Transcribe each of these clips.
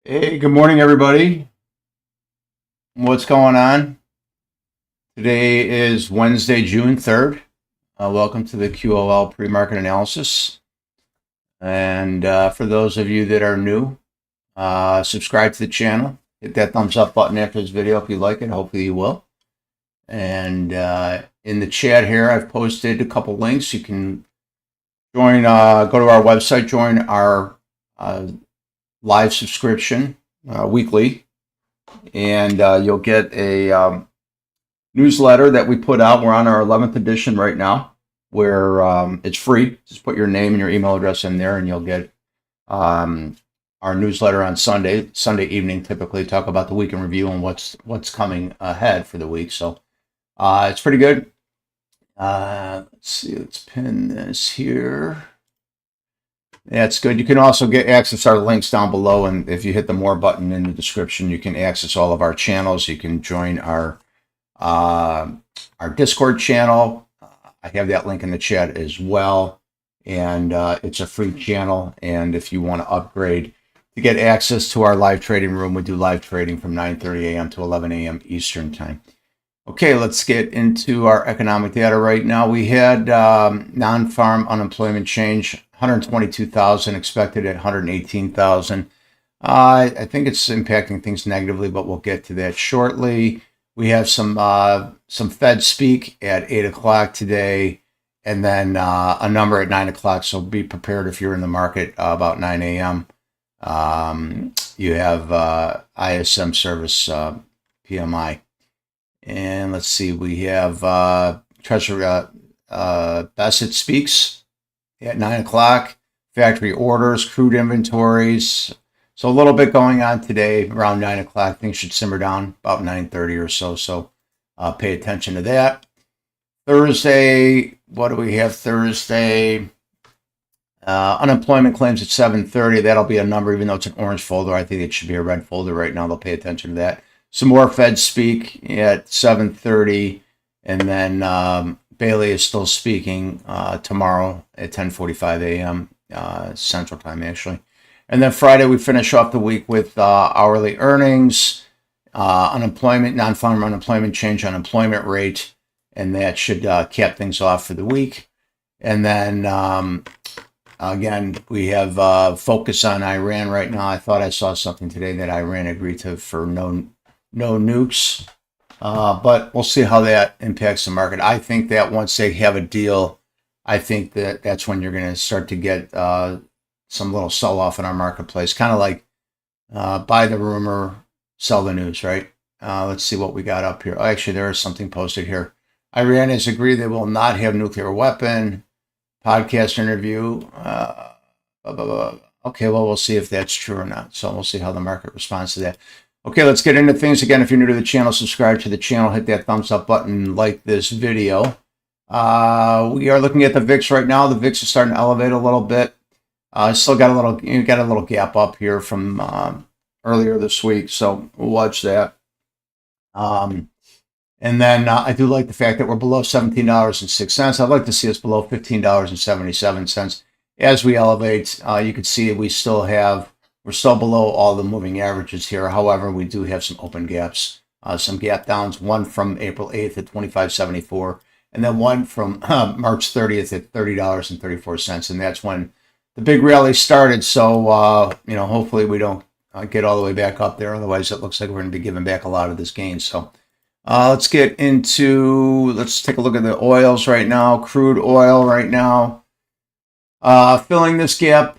Hey, good morning, everybody. What's going on? Today is Wednesday, June 3rd. Welcome to the QOL Pre-Market Analysis. And for those of you that are new, subscribe to the channel. Hit that thumbs up button after this video if you like it. Hopefully you will. And in the chat here, I've posted a couple links. You can join, go to our website, join our live subscription weekly, and you'll get a newsletter that we put out. We're on our 11th edition right now, where it's free. Just put your name and your email address in there, and you'll get our newsletter on Sunday evening. Typically, talk about the week in review and what's coming ahead for the week. So it's pretty good. Let's see. Let's pin this here. That's good. You can also get access our links down below, and if you hit the more button in the description, you can access all of our channels. You can join our Discord channel. I have that link in the chat as well, and it's a free channel. And if you want to upgrade to get access to our live trading room, we do live trading from 9:30 a.m. to 11 a.m. Eastern time. Okay, let's get into our economic data right now. We had non-farm unemployment change, 122,000, expected at 118,000. I think it's impacting things negatively, but we'll get to that shortly. We have some Fed speak at 8 o'clock today, and then a number at 9 o'clock, so be prepared if you're in the market about 9 a.m. You have ISM service PMI. And let's see, we have Treasury Bassett speaks at 9 o'clock, factory orders, crude inventories. So a little bit going on today around 9 o'clock. Things should simmer down about 9:30 or so. So pay attention to that. Thursday, what do we have Thursday? Unemployment claims at 7:30. That'll be a number, even though it's an orange folder. I think it should be a red folder right now. They'll pay attention to that. Some more Fed speak at 7:30, and then Bailey is still speaking tomorrow at 10:45 a.m. Central Time, actually. And then Friday, we finish off the week with hourly earnings, unemployment, non-farm unemployment change, unemployment rate, and that should cap things off for the week. And then again, we have focus on Iran right now. I thought I saw something today that Iran agreed to for no nukes, but we'll see how that impacts the market. I think that once they have a deal, I think that's when you're going to start to get some little sell-off in our marketplace, kind of like buy the rumor, sell the news, right? Let's see what we got up here. Actually, there is something posted here. Iran has agreed they will not have nuclear weapon. Podcast interview. Okay, well, we'll see if that's true or not. So we'll see how the market responds to that. Okay, let's get into things. Again, if you're new to the channel, subscribe to the channel, hit that thumbs up button, like this video. We are looking at the VIX right now. The VIX is starting to elevate a little bit. Still got a little gap up here from earlier this week, so we'll watch that. And then I do like the fact that we're below $17.06. I'd like to see us below $15.77 as we elevate. You can see we're still below all the moving averages here. However, we do have some open gaps, some gap downs, one from April 8th at 25.74, and then one from March 30th at $30.34. And that's when the big rally started. So, hopefully we don't get all the way back up there. Otherwise, it looks like we're going to be giving back a lot of this gain. So let's take a look at the oils right now. Crude oil right now, filling this gap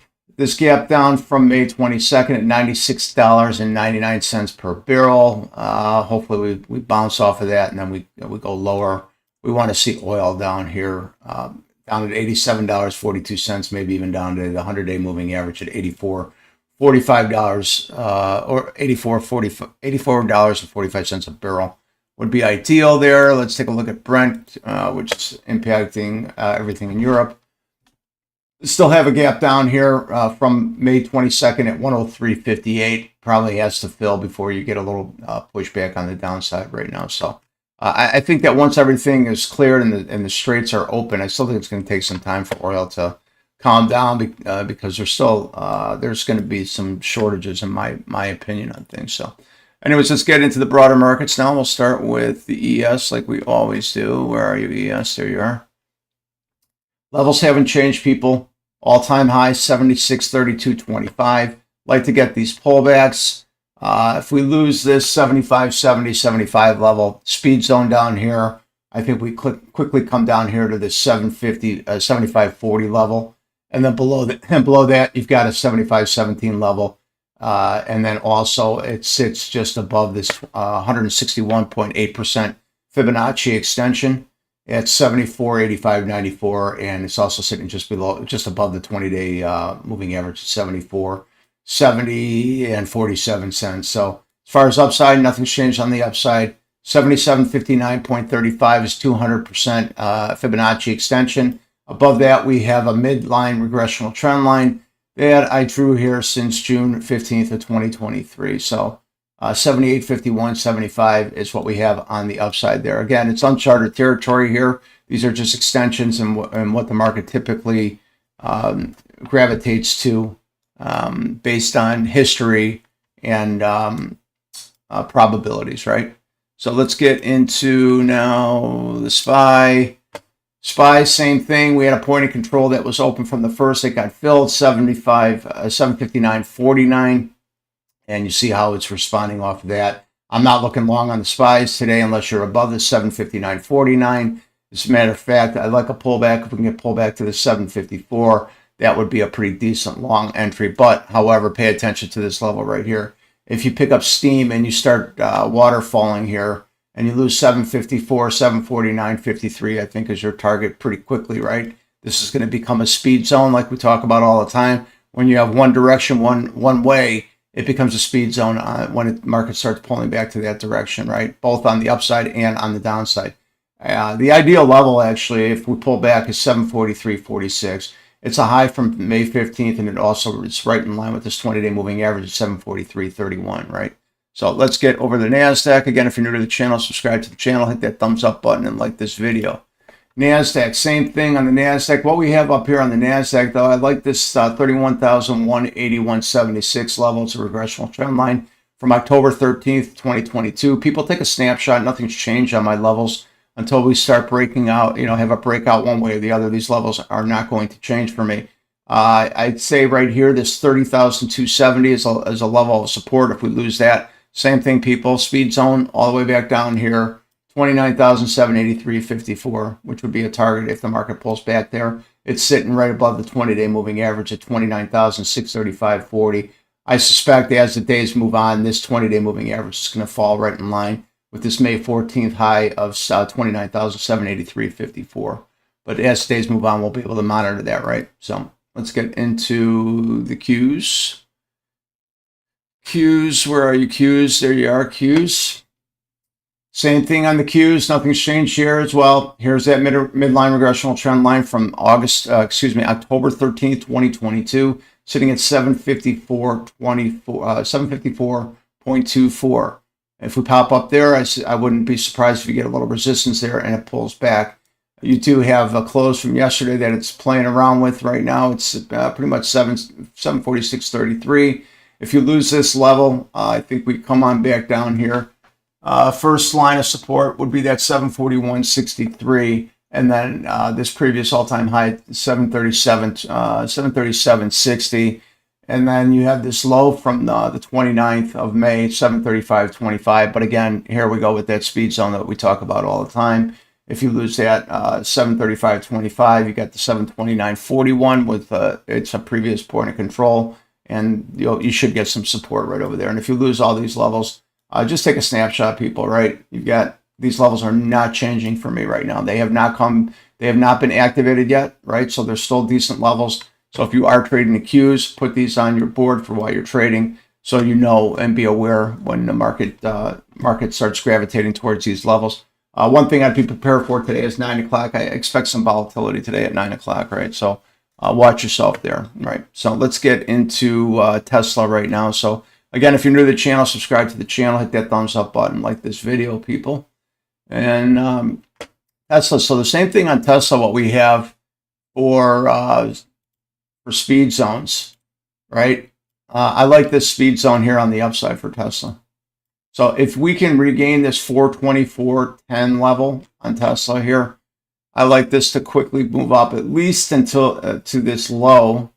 down from May 22nd at $96.99 per barrel. Hopefully we bounce off of that, and then we go lower. We want to see oil down here, down at $87.42, maybe even down to the 100-day moving average at $84.45 or $84.45 a barrel would be ideal there. Let's take a look at Brent, which is impacting everything in Europe. Still have a gap down here from May 22nd at 103.58. Probably has to fill before you get a little pushback on the downside right now. So I think that once everything is cleared and the straits are open, I still think it's going to take some time for oil to calm down because there's still there's going to be some shortages in my opinion on things. So anyways, let's get into the broader markets now. We'll start with the ES like we always do. Where are you, ES? There you are. Levels haven't changed, people. All-time high 76.32.25. Like to get these pullbacks. If we lose this 75.70, 75 level speed zone down here, I think we quickly come down here to this 750, 75.40 level, and then below that you've got a 75.17 level, and then also it sits just above this 161.8% Fibonacci extension at 74.85.94, and it's also sitting just above the 20-day moving average at 74.70 and 47 cents. So as far as upside, nothing's changed on the upside. 77.59.35 is 200% Fibonacci extension. Above that, we have a midline regressional trend line that I drew here since June 15th of 2023. So 78.51.75 is what we have on the upside there. Again, it's uncharted territory here. These are just extensions and what the market typically gravitates to based on history and probabilities, right? So let's get into now the SPY. SPY, same thing. We had a point of control that was open from the first. It got filled, 759.49. And you see how it's responding off of that. I'm not looking long on the SPYs today unless you're above the 759.49. As a matter of fact, I'd like a pullback. If we can get pullback to the 754, that would be a pretty decent long entry. But, however, pay attention to this level right here. If you pick up steam and you start waterfalling here and you lose 754, 749.53, I think is your target pretty quickly, right? This is going to become a speed zone like we talk about all the time. When you have one direction, one way, it becomes a speed zone when the market starts pulling back to that direction, right? Both on the upside and on the downside. The ideal level, actually, if we pull back, is 743.46. It's a high from May 15th, and it's right in line with this 20-day moving average at 743.31, right? So let's get over the NASDAQ. Again, if you're new to the channel, subscribe to the channel, hit that thumbs up button, and like this video. NASDAQ, same thing on the NASDAQ. What we have up here on the NASDAQ, though, I like this 31,181.76 level. It's a regressional trend line from October 13th, 2022. People take a snapshot. Nothing's changed on my levels until we start breaking out, have a breakout one way or the other. These levels are not going to change for me. I'd say right here, this 30,270 is a level of support. If we lose that, same thing, people. Speed zone all the way back down here. 29,783.54, which would be a target if the market pulls back there. It's sitting right above the 20-day moving average at 29,635.40. I suspect as the days move on, this 20-day moving average is going to fall right in line with this May 14th high of 29,783.54. But as days move on, we'll be able to monitor that, right? So let's get into the Qs. Qs, where are you, Qs? There you are, Qs. Same thing on the Qs. Nothing's changed here as well. Here's that midline regressional trend line from October 13th, 2022, sitting at 754.24. If we pop up there, I wouldn't be surprised if you get a little resistance there and it pulls back. You do have a close from yesterday that it's playing around with right now. It's pretty much 746.33. If you lose this level, I think we come on back down here. First line of support would be that 741.63, and then this previous all-time high, 737.60, and then you have this low from the 29th of May, 735.25. But again, here we go with that speed zone that we talk about all the time. If you lose that 735.25, you got the 729.41 with it's a previous point of control, and you should get some support right over there. And if you lose all these levels, just take a snapshot, people, right? You've got these levels are not changing for me right now. They have not been activated yet, right? So they're still decent levels. So if you are trading the Qs, put these on your board for while you're trading, so you know and be aware when the market starts gravitating towards these levels. One thing I'd be prepared for today is 9 o'clock. I expect some volatility today at 9 o'clock, right? So watch yourself there, right? So let's get into Tesla right now. So again, if you're new to the channel, subscribe to the channel, hit that thumbs up button, like this video, people. And Tesla, so the same thing on Tesla, what we have for for speed zones, right? I like this speed zone here on the upside for Tesla. So if we can regain this 424.10 level on Tesla here, I like this to quickly move up at least until to this low.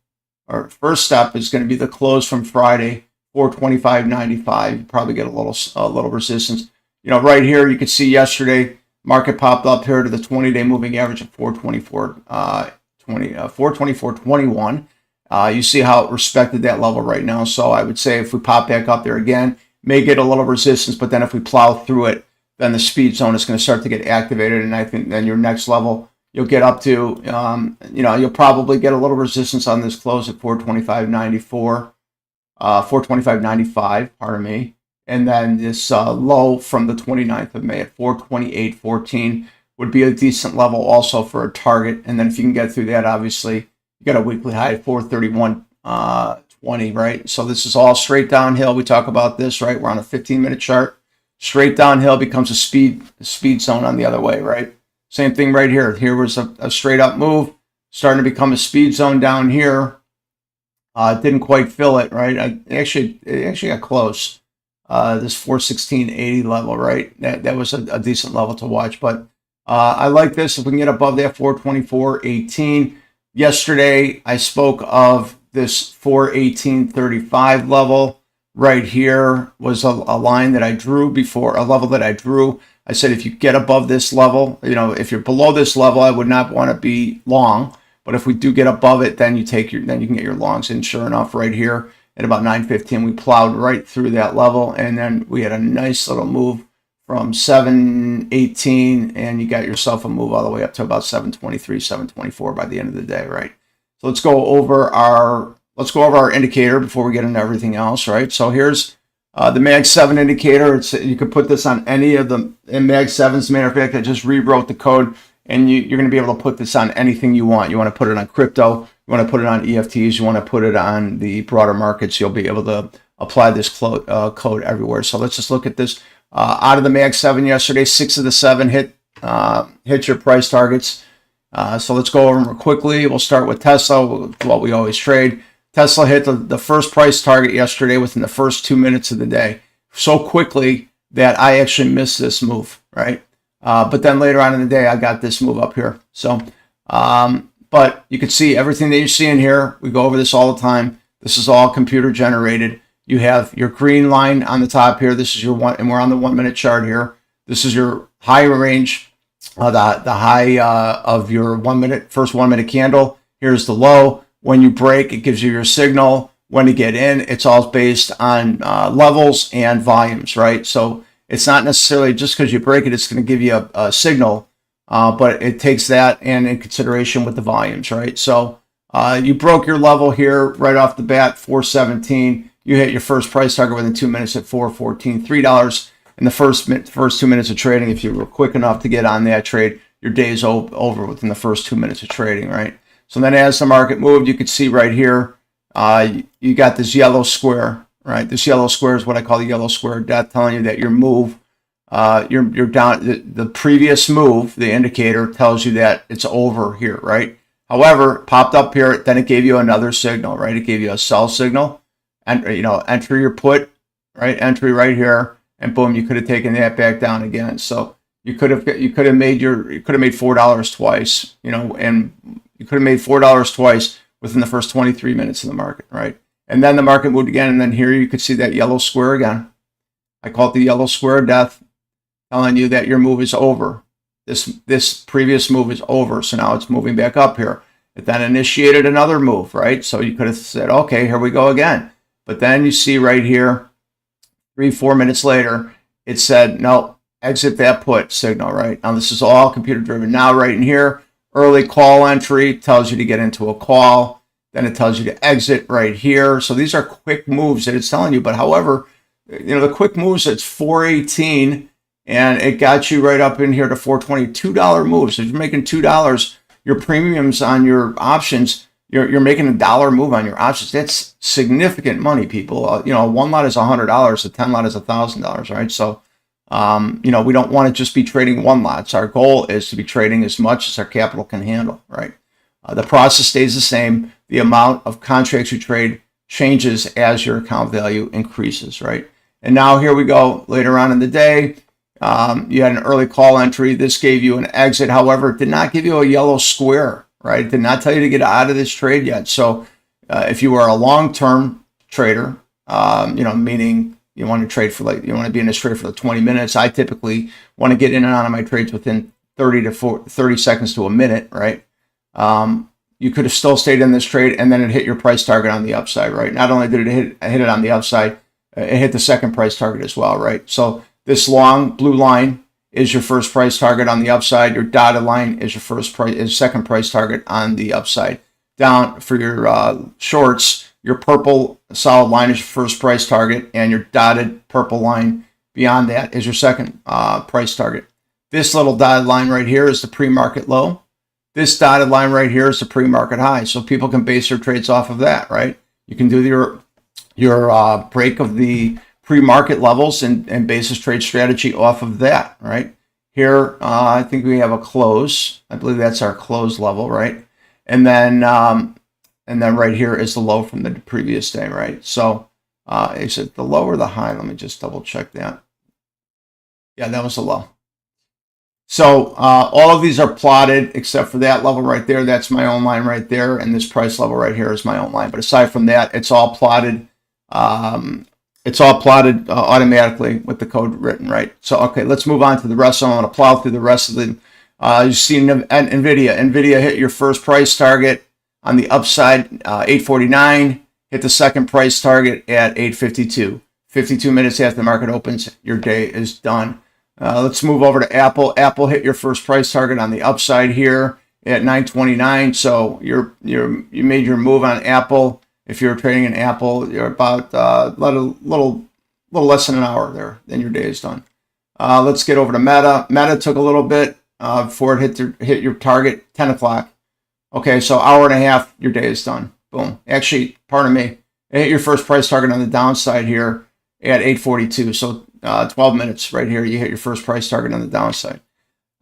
Our first step is going to be the close from Friday, 425.95. Probably get a little resistance. You know, right here you can see yesterday market popped up here to the 20-day moving average of 424.21. You see how it respected that level right now. So I would say if we pop back up there again, may get a little resistance, but then if we plow through it, then the speed zone is going to start to get activated, and I think then your next level you'll get up to, you know, you'll probably get a little resistance on this close at 425.94, 425.95, pardon me, and then this low from the 29th of May at 428.14 would be a decent level also for a target, and then if you can get through that, obviously you got a weekly high at 431.20, right? So this is all straight downhill. We talk about this, right? We're on a 15-minute chart. Straight downhill becomes a speed zone on the other way, right? Same thing right here. Here was a straight up move, starting to become a speed zone down here. Didn't quite fill it, right? It actually got close. This 416.80 level, right? That was a decent level to watch, but I like this if we can get above that 424.18. Yesterday, I spoke of this 418.35 level. Right here was a line that I drew before, a level that I drew. I said if you get above this level, you know, if you're below this level, I would not want to be long. But if we do get above it, then you can get your longs. And sure enough, right here at about 9:15, we plowed right through that level, and then we had a nice little move from 718, and you got yourself a move all the way up to about 723, 724 by the end of the day, right? So let's go over our indicator before we get into everything else, right? So here's the MAG 7 indicator. You could put this on any of the MAG 7s. As a matter of fact, I just rewrote the code, and you're going to be able to put this on anything you want. You want to put it on crypto. You want to put it on EFTs. You want to put it on the broader markets. You'll be able to apply this code everywhere. So let's just look at this. Out of the MAG 7 yesterday, 6 of the 7 hit your price targets. So let's go over them quickly. We'll start with Tesla, what we always trade. Tesla hit the first price target yesterday within the first 2 minutes of the day so quickly that I actually missed this move, right? But then later on in the day, I got this move up here. So, but you can see everything that you see in here. We go over this all the time. This is all computer generated. You have your green line on the top here. This is your one, and we're on the 1 minute chart here. This is your high range, the high of your first 1 minute candle. Here's the low. When you break, it gives you your signal. When to get in, it's all based on levels and volumes, right? So it's not necessarily just because you break it, it's going to give you a signal, but it takes that in consideration with the volumes, right? So you broke your level here right off the bat, 417. You hit your first price target within 2 minutes at 414, $3 in the first 2 minutes of trading. If you were quick enough to get on that trade, your day is over within the first 2 minutes of trading, right? So then as the market moved, you could see right here, you got this yellow square, right? This yellow square is what I call the yellow square of death, telling you that your move, you're down, the previous move, the indicator tells you that it's over here, right? However, it popped up here, then it gave you another signal, right? It gave you a sell signal, and enter your put, right? Entry right here, and boom, you could have taken that back down again. So you could have made $4 twice, and you could have made $4 twice within the first 23 minutes of the market, right? And then the market moved again, and then here you could see that yellow square again. I call it the yellow square of death, telling you that your move is over. This previous move is over, so now it's moving back up here. It then initiated another move, right? So you could have said, okay, here we go again. But then you see right here, 3-4 minutes later, it said, no, exit that put signal, right? Now this is all computer driven. Now right in here, early call entry tells you to get into a call. Then it tells you to exit right here. So these are quick moves that it's telling you. But however, the quick moves, it's 418, and it got you right up in here to 420, $2 moves. So if you're making $2, your premiums on your options, you're making $1 move on your options. That's significant money, people. One lot is $100, a 10 lot is $1,000, right? So, we don't want to just be trading one lots. Our goal is to be trading as much as our capital can handle, right? The process stays the same. the amount of contracts you trade changes as your account value increases, right? And now here we go later on in the day. You had an early call entry. This gave you an exit. However, it did not give you a yellow square, right? It did not tell you to get out of this trade yet. So if you are a long-term trader, meaning you want to trade for you want to be in this trade for 20 minutes. I typically want to get in and out of my trades within 30 seconds to a minute, right? You could have still stayed in this trade and then it hit your price target on the upside, right? Not only did it hit it on the upside, it hit the second price target as well, right? So this long blue line is your first price target on the upside. Your dotted line is your second price target on the upside. Down for your shorts, your purple solid line is your first price target, and your dotted purple line beyond that is your second price target. This little dotted line right here is the pre-market low. This dotted line right here is the pre-market high. So people can base their trades off of that, right? You can do your break of the pre-market levels and basis trade strategy off of that, right? Here, I think we have a close. I believe that's our close level, right? And then right here is the low from the previous day, right? So is it the low or the high? Let me just double check that. Yeah, that was the low. So all of these are plotted except for that level right there. That's my own line right there. And this price level right here is my own line. But aside from that, it's all plotted. Automatically with the code written, right? So, okay, let's move on to the rest. I'm going to plow through the rest of them. You see NVIDIA. NVIDIA hit your first price target on the upside, 849. Hit the second price target at 852. 52 minutes after the market opens, your day is done. Let's move over to Apple. Apple hit your first price target on the upside here at 929. So you made your move on Apple. If you're trading in Apple, you're about a little less than an hour there, then your day is done. Let's get over to Meta. Meta took a little bit before it hit your target, 10 o'clock. Okay, so hour and a half, your day is done. Boom. Actually, pardon me, it hit your first price target on the downside here at 842. So 12 minutes right here, you hit your first price target on the downside.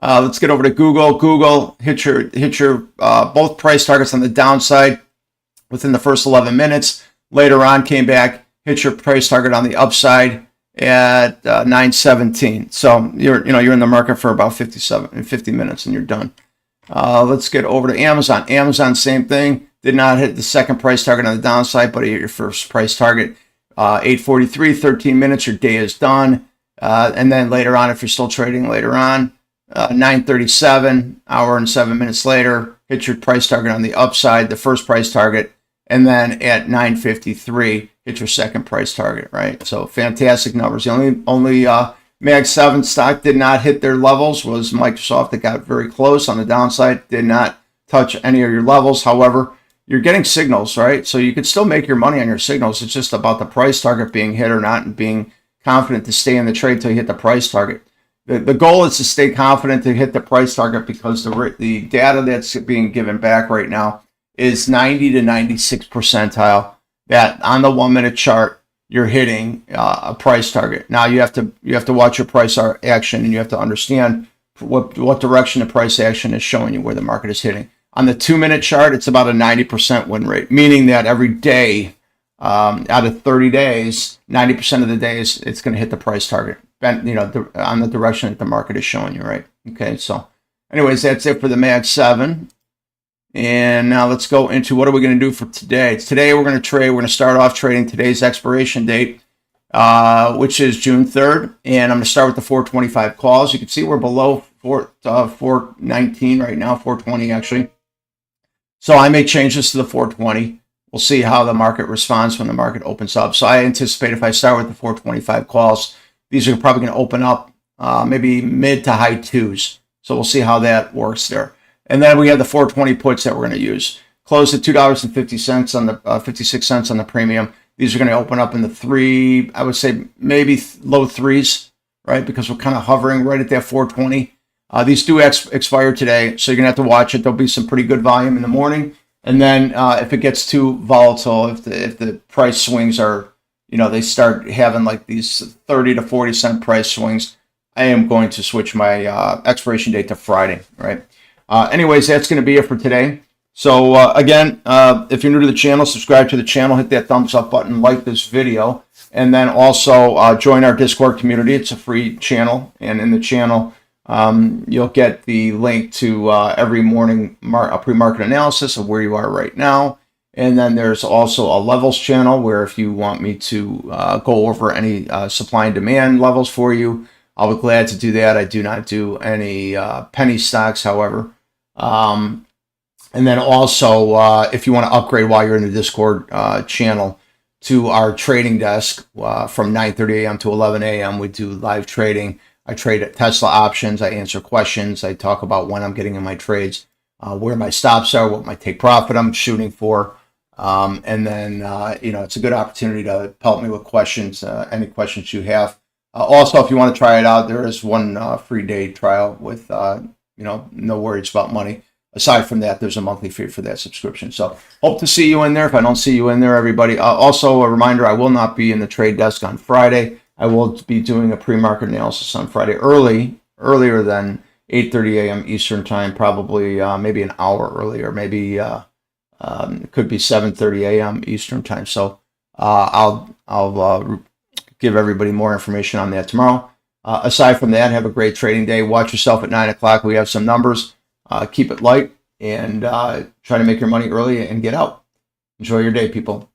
Let's get over to Google. Google hit your both price targets on the downside within the first 11 minutes. Later on, came back, hit your price target on the upside at 917. So you're in the market for about 50 minutes and you're done. Let's get over to Amazon. Amazon, same thing. Did not hit the second price target on the downside, but you hit your first price target. 843, 13 minutes, your day is done. And then later on, if you're still trading later on, 937, hour and 7 minutes later, hit your price target on the upside, the first price target. And then at 953, hit your second price target, right? So fantastic numbers. The only Mag 7 stock did not hit their levels was Microsoft. That got very close on the downside, did not touch any of your levels. However, you're getting signals, right? So you can still make your money on your signals. It's just about the price target being hit or not and being confident to stay in the trade till you hit the price target. The goal is to stay confident to hit the price target because the data that's being given back right now is 90 to 96 percentile that on the 1 minute chart you're hitting a price target. Now you have to watch your price action and you have to understand what direction the price action is showing you where the market is hitting. On the 2 minute chart, it's about a 90% win rate, meaning that every day out of 30 days, 90% of the days it's going to hit the price target, on the direction that the market is showing you, right? Okay, so anyways, that's it for the Mag 7. And now let's go into what are we going to do for today. Today we're going to trade. We're going to start off trading today's expiration date, which is June 3rd. And I'm going to start with the 425 calls. You can see we're below 419 right now, 420 actually. So I may change this to the 420. We'll see how the market responds when the market opens up. So I anticipate if I start with the 425 calls, these are probably going to open up maybe mid to high twos. So we'll see how that works there. And then we have the 420 puts that we're going to use. Close at $2.50 on the 56 cents on the premium. These are going to open up in the I would say maybe low threes, right? Because we're kind of hovering right at that 420. These do expire today, so you're going to have to watch it. There'll be some pretty good volume in the morning. And then if it gets too volatile, if the price swings are, they start having like these 30 to 40 cent price swings, I am going to switch my expiration date to Friday, right? Anyways, that's going to be it for today. So again, if you're new to the channel, subscribe to the channel, hit that thumbs up button, like this video, and then also join our Discord community. It's a free channel, and in the channel, you'll get the link to every morning pre-market analysis of where you are right now. And then there's also a levels channel where if you want me to go over any supply and demand levels for you, I'll be glad to do that. I do not do any penny stocks, however. And then also, if you want to upgrade while you're in the Discord channel to our trading desk from 9:30 a.m. to 11 a.m., we do live trading. I trade at Tesla options. I answer questions. I talk about when I'm getting in my trades, where my stops are, what my take profit I'm shooting for. And then, it's a good opportunity to help me with questions, any questions you have. Also, if you want to try it out, there is one free day trial with, no worries about money. Aside from that, there's a monthly fee for that subscription. So hope to see you in there. If I don't see you in there, everybody. Also, a reminder, I will not be in the trade desk on Friday. I will be doing a pre-market analysis on Friday earlier than 8:30 a.m. Eastern time, probably maybe an hour earlier, maybe it could be 7:30 a.m. Eastern time. So I'll give everybody more information on that tomorrow. Aside from that, have a great trading day. Watch yourself at 9 o'clock. We have some numbers. Keep it light and try to make your money early and get out. Enjoy your day, people.